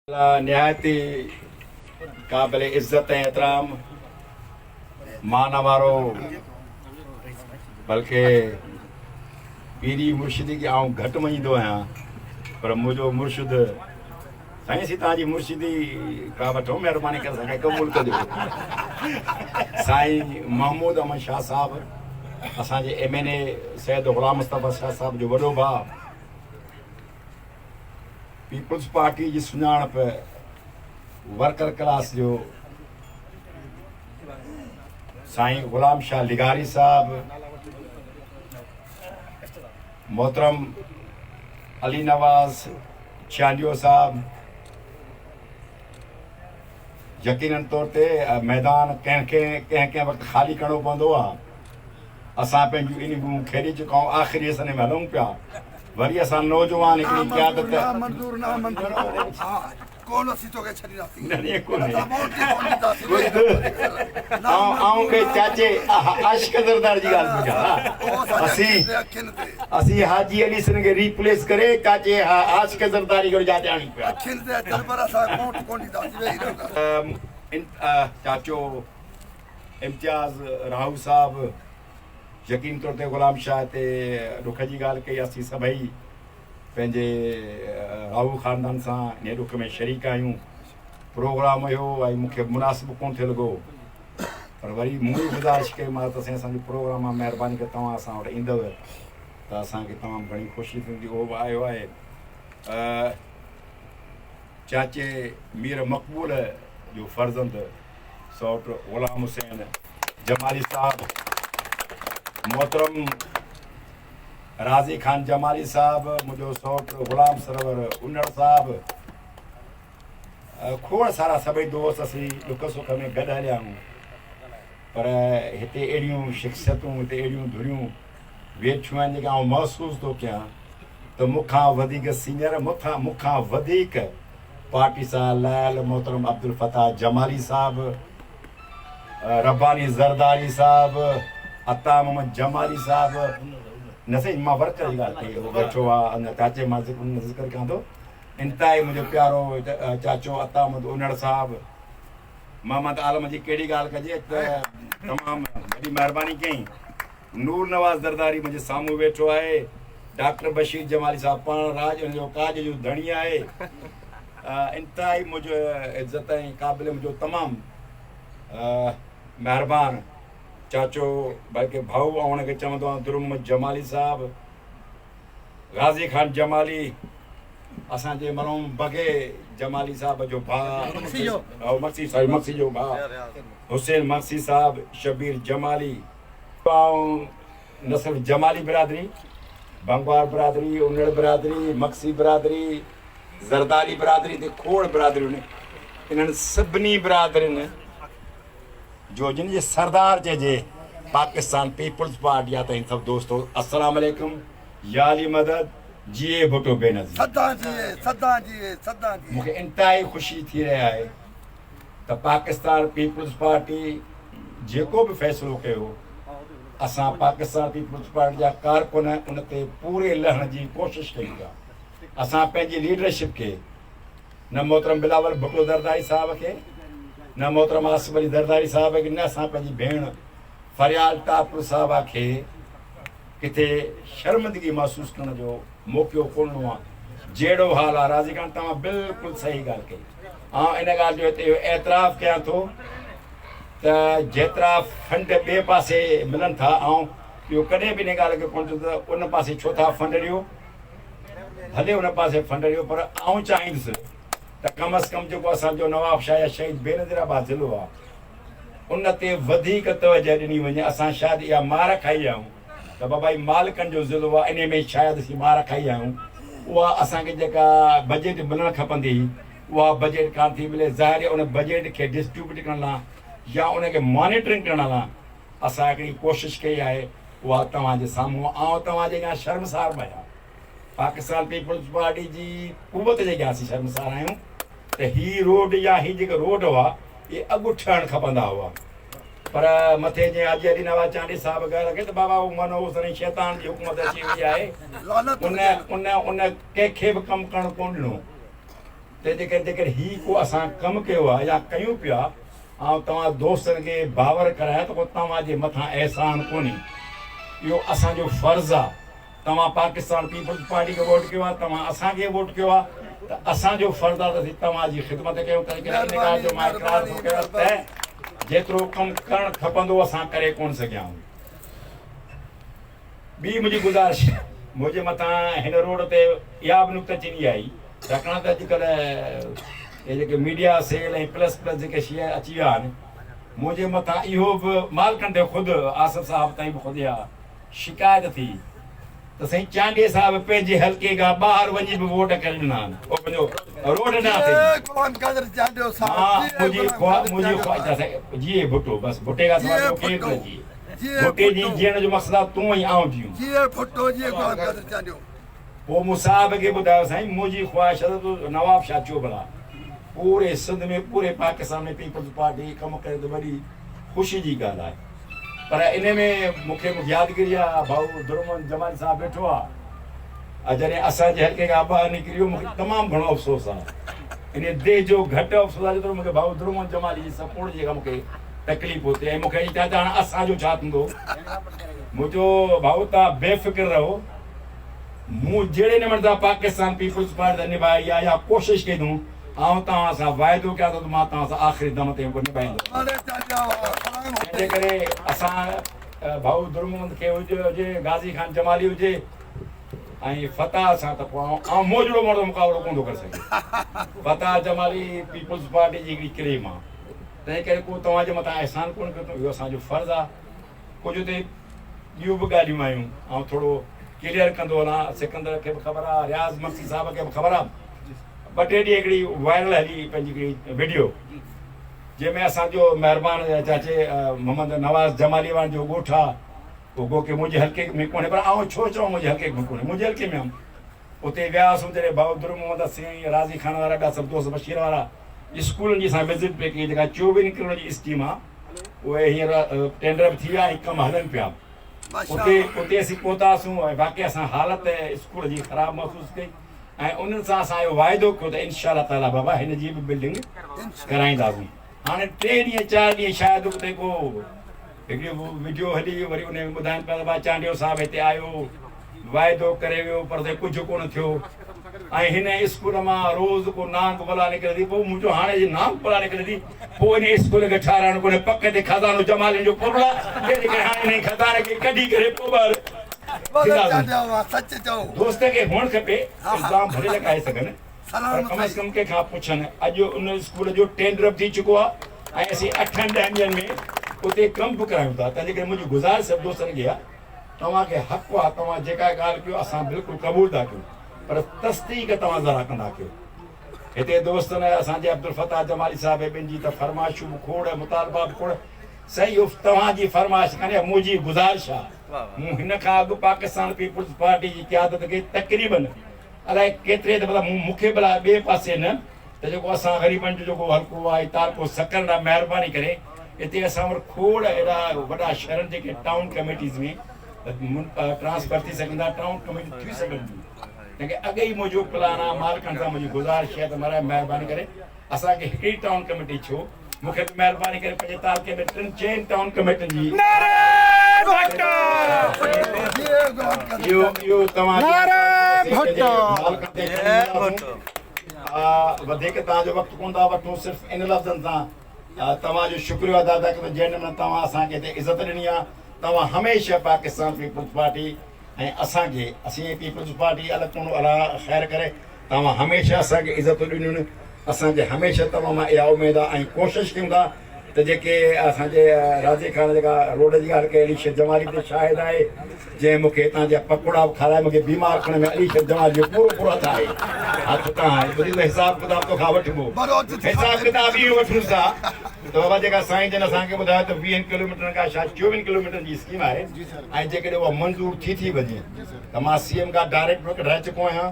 निहायती काबिल इज़्ज़त ऐं एहतराम मान वारो बल्कि पीरी मुर्शिदी की आऊं घटि मञींदो आहियां पर मुंहिंजो मुर्शिद साईं सी तव्हांजी मुर्शिदी का वठो महिरबानी करे असांखे क़बूल कजो। साईं महमूद अहमद शाह साहब असांजे MNA सैयद ग़ुलाम मुस्तफ़ा शाह साहब जो वॾो भाउ, पीपल्स पार्टी जी सुञाणप वर्कर क्लास जो साईं ग़ुलाम शाह लिगारी साहब, मोहतरम अली नवाज़ चांडियो साहब, यकीनन तौर ते मैदान कंहिं वक़्तु ख़ाली करणो पवंदो आहे। असां पंहिंजूं इनिंगूं खेॾे चुका आहियूं, आख़िरी सने में हलूं पिया। वरी असां नौजवान हिकिड़ी क़यादत चाचे आशिक़ ज़रदार जी ॻाल्हि असीं हाजी अली सन खे रिप्लेस करे चाचे आशिक़ ज़रदारी खे जाते आणी पिया। चाचो इम्तियाज़ राहू साहब, यकीन तौर ते ग़ुलाम शाह ते ॾुख जी ॻाल्हि कई। असीं सभई पंहिंजे राहू ख़ानदान सां इन ॾुख में शरीक आहियूं। प्रोग्राम हुयो ऐं मूंखे मुनासिबु कोन थिए लॻो, पर वरी मूं गुज़ारिश कई मां त असांजो प्रोग्राम आहे, महिरबानी करे तव्हां असां वटि ईंदव त असांखे तमामु घणी ख़ुशी थींदी। उहो बि आयो आहे चाचे मीर मक़बूल जो फ़र्ज़ंद सौट ग़ुलाम हुसैन जमाली साहब, मोहतरम राज़ी खान जमाली साहब, मुंहिंजो सौट ग़ुलाम सरवर उन्नड़ साहब, खोड़ सारा सभई दोस्त असीं ॾुख सुख में गॾु हलिया आहियूं। पर हिते अहिड़ियूं शख़्सियतूं, हिते अहिड़ियूं धुरियूं वेठियूं आहिनि जेके आउं महसूसु थो कयां त मूंखां वधीक सीनियर, मूंखां वधीक पार्टी सां लायल मोहतरम अब्दुल फताह जमाली साहब, रब्बानी ज़रदारी साहब, अता मोहम्मद जमाली साहब, न सही मां वर्कर जी ॻाल्हि कई, वेठो आहे अञा चाचे मां ज़िक्र कयां थो। इंतिहाई मुंहिंजो प्यारो चाचो अता मोहम्मद उन्नड़ साहब, मोहम्मद आलम जी कहिड़ी ॻाल्हि कजे त तमामु वॾी महिरबानी कई। नूर नवाज़ ज़रदारी मुंहिंजे साम्हूं वेठो आहे। डॉक्टर बशीर जमाली साहब पाण राज जो काज जो धणी आहे। इंतिहाई मुंहिंजो इज़त ऐं क़ाबिल मुंहिंजो तमामु महिरबानी चाचो, बल्कि भाऊ ऐं हुनखे चवंदो आहियां दुरुम जमाली साहब, गाज़ी खान जमाली, असांजे मरहूम बगे जमाली साहब जो भाउ, मक्सी जो भाउ हुसैन मक्सी साहब, शबीर जमाली, न सिर्फ़ु जमाली बिरादरी, बंगवार बिरादरी, उन्नड़ बिरादरी, मक्सी बिरादरी, ज़रदारी बिरादरी ते खोड़ बिरादरियूं आहिनि। इन्हनि सभिनी बिरादरियुनि जो जिन जे सरदार जे पाकिस्तान पीपल्स पार्टी आहे। त सभु दोस्तों अस्सलाम वालेकुम, याली मदद, जिए भुट्टो बेनज़ीर। मूंखे इंतिहाई ख़ुशी थी रही आहे त पाकिस्तान पीपल्स पार्टी जेको बि फ़ैसिलो कयो, असां पाकिस्तान पीपल्स पार्टी जा कारकुन उन ते पूरे लहण जी कोशिशि कई आहे। असां पंहिंजी लीडरशिप खे, न मोहतरम बिलावल भुट्टो ज़रदारी साहब खे, न मोहतरम आसिफ अली ज़रदारी साहब खे, न असां पंहिंजी भेण फरियाल टापुर साहबा खे किथे शर्मिंदगी महसूसु करण जो मौक़ो कोन आहे। जहिड़ो हाल आहे राज़ी खान, तव्हां बिल्कुलु सही ॻाल्हि कई। ऐं इन ॻाल्हि जो हिते एतिराफ़ कयां थो त जेतिरा फंड ॿिए पासे मिलनि था, ऐं इहो कॾहिं बि इन ॻाल्हि खे कोन चयो त उन पासे छो था फंड ॾियो, भले उन पासे फंड ॾियो, पर आउं चाहींदुसि त कम अज़ कम जेको असांजो नवाब शाह या शहीद बेनज़ीराबाद ज़िलो आहे, उन ते वधीक तवजह ॾिनी वञे। असां शायदि इहा मार खाई आहियूं त बाबा ई मालिकनि जो ज़िलो आहे, इन में शायदि असीं मार खाई आहियूं। उहा असांखे जेका बजट मिलणु खपंदी हुई, उहा बजट कान थी मिले। ज़ाहिर उन बजट खे डिस्ट्रीब्यूट करण लाइ या उनखे मॉनिटरिंग करण लाइ असां हिकिड़ी कोशिशि कई आहे, उहा तव्हांजे साम्हूं ऐं तव्हांजे अॻियां शर्मसार बि आहियां। पाकिस्तान पीपल्स पार्टी जी क़ुवत जे अॻियां असीं शर्मसार आहियूं त ही रोड या ही जेका रोड हुआ इहे अॻु ठहणु खपंदा हुआ। पर मथे जे हाजी अली नवाज़ चांडी साहब ॻाल्हि रखे त बाबा मनो उस शैतान जी हुकूमत अची वई आहे, उन कंहिंखे बि कमु करणु कोन ॾिनो। तंहिंजे करे जेकर ही को असां कमु कयो आहे या कयूं पिया ऐं तव्हां दोस्तनि खे बावर कराया त पोइ तव्हांजे मथां अहसान कोन्हे। इहो असांजो फ़र्ज़ु आहे। तव्हां पाकिस्तान पीपल्स पार्टी खे वोट कयो आहे, तव्हां असांखे वोट कयो आहे, त असांजो फ़र्ज़ु आहे त तव्हांजी ख़िदमत कयूं। तंहिं करे इन ॻाल्हि जो मां इक़रार थो कयां त जेतिरो कमु करणु खपंदो असां करे कोन सघिया आहियूं। ॿी मुंहिंजी गुज़ारिश मुंहिंजे मथां हिन रोड ते इहा बि नुक्ताचीनी आई, छाकाणि त अॼुकल्ह इहे जेके मीडिया सेल ऐं प्लस जेके शइ अची विया आहिनि, मुंहिंजे मथां इहो बि मालिकनि ते ख़ुदि आसिफ़ साहिब ताईं बि ख़ुदि इहा शिकायत थी त साईं चांडीअ साहिब पंहिंजे हल्के खां ॿाहिरि वञी बि वोट करे ॾिना आहिनि, पोइ पंहिंजो रोड न मुंहिंजी ख़्वाहिश जीए भुट्टो बसि भुट्टे खां सवाइ केरु न जीए। भुट्टे जी जीअण जो मक़सदु आहे तूं ऐं आऊं जीअं। पोइ मूं साहिब खे ॿुधायो साईं मुंहिंजी ख़्वाहिश आहे त नवाब शाह चयो भला पूरे सिंध में पूरे पाकिस्तान में पीपल्स पार्टी कमु करे त वॾी ख़ुशी जी ॻाल्हि आहे। पर इन में मूंखे यादगिरी आहे भाऊ दुरमन जमाली साहिबु वेठो आहे, जॾहिं असांजे हल्के खां ॿाहिरि निकिरी वियो मूंखे तमामु घणो अफ़सोस आहे। इन देश जो घटि अफ़सोस आहे जेतिरो मूंखे भाऊ दुरमन जमाली जी सपोर्ट जे खां मूंखे तकलीफ़ हुते ऐं मूंखे चवां त हाणे असांजो छा थींदो। मुंहिंजो भाऊ तव्हां बेफ़िक्र रहो, मूं जहिड़े नमूने सां पाकिस्तान पीपल्स पार्टी निभाई आहे या कोशिशि कई अथऊं ऐं तव्हां सां वाइदो कयां त मां तव्हां सां आख़िरी दम ते निभाईंदुमि। तंहिंजे करे असां भाऊ दुरमन खे हुजे गाज़ी खान जमाली हुजे ऐं फताह सां त पोइ ऐं मोजड़ो माण्हू मुक़ाबिलो कोन थो करे सघे। फताह जमाली पीपल्स पार्टी जी हिकिड़ी क्रीम आहे, तंहिं करे को तव्हांजे मथां अहसान कोन कयो, इहो असांजो फ़र्ज़ु आहे। कुझु हुते ॿियूं बि ॻाल्हियूं आहियूं ऐं थोरो क्लियर कंदो वञा। सिकंदर खे बि ख़बर आहे, रियाज़ मक्सी साहिब खे बि ख़बर आहे। ॿ टे ॾींहं हिकिड़ी वायरल हली पंहिंजी हिकिड़ी वीडियो जंहिंमें असांजो महिरबानी चाचे मोहम्मद नवाज़ जमाली वारनि जो ॻोठु आहे, उहो की मुंहिंजे हल्के में कोन्हे, पर आउं छो चवां मुंहिंजे हल्के में कोन्हे, मुंहिंजे हल्के में हुउमि। उते वियासीं जॾहिं बहादुर मोहम्मद सिंह राज़ी खान वारा ॿिया सभु दोस्त बशीर वारा स्कूलनि जी असां विज़िट पे कई, जेका 24 करोड़ जी स्कीम आहे उहे हींअर टेंडर बि थी विया ऐं कमु हलनि पिया। उते असीं पहुतासीं ऐं बाक़ी असां हालति स्कूल जी ख़राबु महसूसु कई ऐं उन्हनि सां असां इहो वाइदो कयो त इनशा ताला बाबा हिन जी बि बिल्डिंग कराईंदासीं। हाणे 3 ॾींहं 4 ॾींहं शायदि उते को हिकिड़ी वीडियो हली, वरी उन में ॿुधाइनि पिया त भाई चांडियो साहिबु हिते आयो वाइदो करे वियो पर कुझु कोन थियो ऐं हिन स्कूल मां रोज़ को नांग बला निकिरे थी। पोइ मुंहिंजो हाणे जी नांग बला निकिरे थी, पोइ इन स्कूल खे ठाराइणो कोन्हे, पक ते खज़ानो जमालियुनि जो पुरला, तंहिंजे करे हाणे हिन खज़ाने खे कढी करे पोइ दोस्त खे हुअणु खपे, इल्ज़ाम भले लॻाए सघनि पर कम अज़ कम कंहिंखां पुछनि। अॼु उन स्कूल जो टेंडर बि थी चुको आहे ऐं असीं 8-10 ॾींहंनि में उते कमु बि करायूं था। तंहिंजे करे मुंहिंजी गुज़ारिश सभु दोस्तनि खे आहे, तव्हांखे हक़ु आहे, तव्हां जेका ॻाल्हि कयो असां बिल्कुलु क़बूल था कयूं, पर तस्दीक तव्हां ज़रा कंदा कयो। हिते दोस्तनि असांजे अब्दुल फताह जमाली साहिब ॿिनि जी त फरमाइशूं बि खोड़, मुतालबा बि खोड़। सही तव्हांजी फरमाइश कान्हे, मुंहिंजी गुज़ारिश आहे। मूं हिन खां अॻु पाकिस्तान पीपल्स पार्टी जी क़यादत खे तक़रीबन अलाए केतिरे दफ़ा मूंखे भला ॿिए पासे न त जेको असां ग़रीबनि जो जेको हल्को आहे तारको सकनि लाइ महिरबानी करे हिते असां वटि खोड़ अहिड़ा वॾा शहरनि जेके टाउन कमेटीज़ में ट्रांसफर थी सघंदा, टाउन कमेटी थी सघंदियूं। तंहिंखे अॻे ई मुंहिंजो प्लान आहे, मालिकनि सां मुंहिंजी गुज़ारिश आहे त महाराज महिरबानी करे असांखे हिकिड़ी टाउन कमेटी छो, मूंखे महिरबानी करे पंहिंजे तालुके में 3-4 टाउन कमेटियुनि जी वधीक तव्हांजो वक़्तु कोन था वठूं, सिर्फ़ु इन लफ़्ज़नि सां तव्हांजो शुक्रिया अदा था कयूं जंहिं नमूने तव्हां असांखे हिते इज़त ॾिनी आहे। तव्हां हमेशह पाकिस्तान पीपल्स पार्टी ऐं असांखे असीं पीपल्स पार्टी अलॻि कोन्हो, अलाह ख़ैरु करे, तव्हां हमेशह असांखे इज़तूं ॾिनियूं आहिनि। असांखे हमेशह तव्हां मां इहा उमेदु आहे ऐं कोशिशि कयूं था त जेके असांजे राज़ी खान जेका रोड जी ॻाल्हि कई अली शेख जमाली ते शाहिद आहे, जंहिं मूंखे हितां जा पकोड़ा खाराए मूंखे बीमार खण में अली शेख जमाली जो पूरो हथु आहे। हथु तव्हां हिसाब किताब तोखां वठिबो, हिसाब किताब इहो वठूं था त बाबा जेका साईं जन असांखे ॿुधायो त 20 किलोमीटर खां छा 24 किलोमीटर जी स्कीम आहे ऐं जेकॾहिं उहा मंज़ूर थी वञे त मां CM खां डायरेक्ट रही चुको आहियां।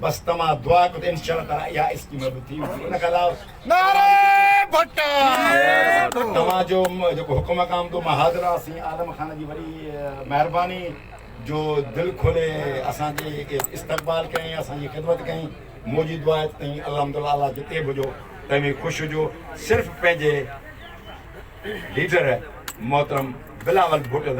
बसि तव्हां दुआ कयो त इंशाअल्लाह इहा स्कीम बि थी वेंदी। उन खां अलावा तव्हांजो जेको हुकुम काम तो मां हाज़िर आसीं, आलम खान जी वॾी महिरबानी जो दिलि खोले असांजे इस्तक़बाल कयईं, असांजी ख़िदमत कयईं। मुंहिंजी दुआ आहे त अल्हम्दुलिल्लाह अल्लाह जिते बि हुजो तव्हीं ख़ुशि हुजो। सिर्फ़ु पंहिंजे लीडर मोहतरम बिलावल भुट्टो